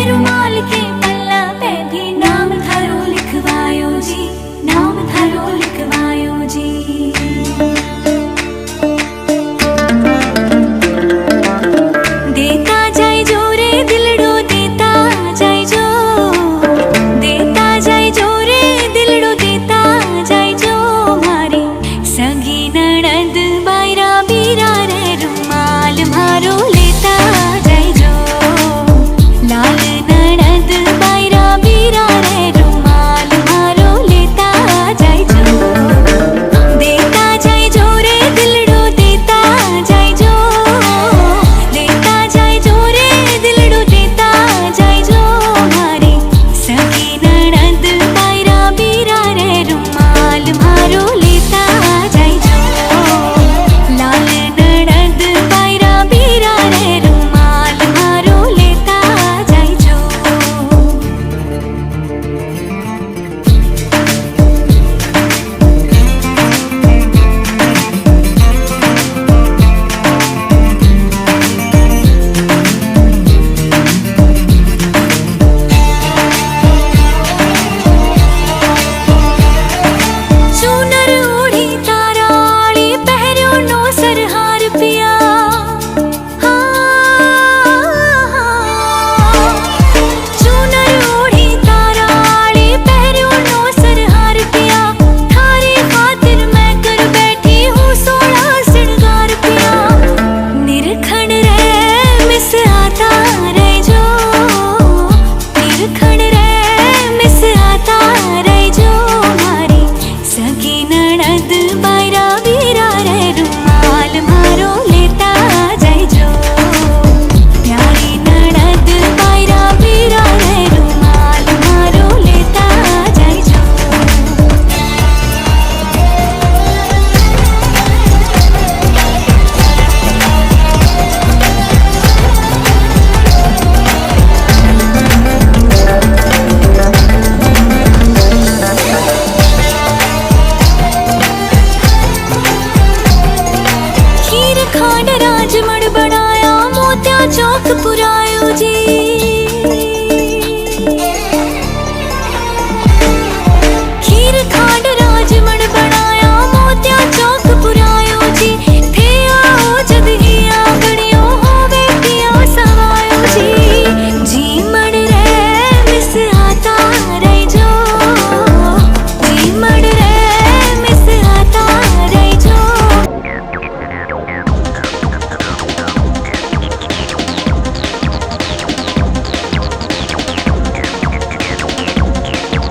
रुमाल के पल्ला पे भी नाम थारो लिखवायो जी, नाम थारो लिखवायो जी। देता जाय जो रे दिलड़ो देता जाय जो, देता जाय जो रे दिलड़ो देता जाय जो। मारी सगी ननद बायरा बीरा रे रुमाल मारो लेता जाय जो। लाल ननद बायरा बीरा रे रुमाल मारो लेता जाय जो। देता जाय जो रे दिलड़ो देता जाय जो, देता जाय जो रे दिलड़ो देता जाय जो। मारी सगी ननद बायरा बीरा रे रुमाल मारो लेता जाय जो। लाल ननद बायरा बीरा रे रुमाल मारो लेता जाय जो। चूनर ओढ़ी ताराड़ी पहरियो नो सरहार पिया। चूनर ओढ़ी ताराड़ी पहरियो नो सरहार पिया। थारी खातिर मैं कर बैठी हूँ सोला श्रृंगार पिया। निरखण रे मिस आता रे जो, निरखण रे मिस आता रे जो। मारी सगी ननद बायरा बीरा रे रुमाल मारो लेता जाय जो। प्यारी ननद बायरा बीरा रे रुमाल मारो लेता जाय जो। खीर खांड राजमण बनाया मोत्या चौक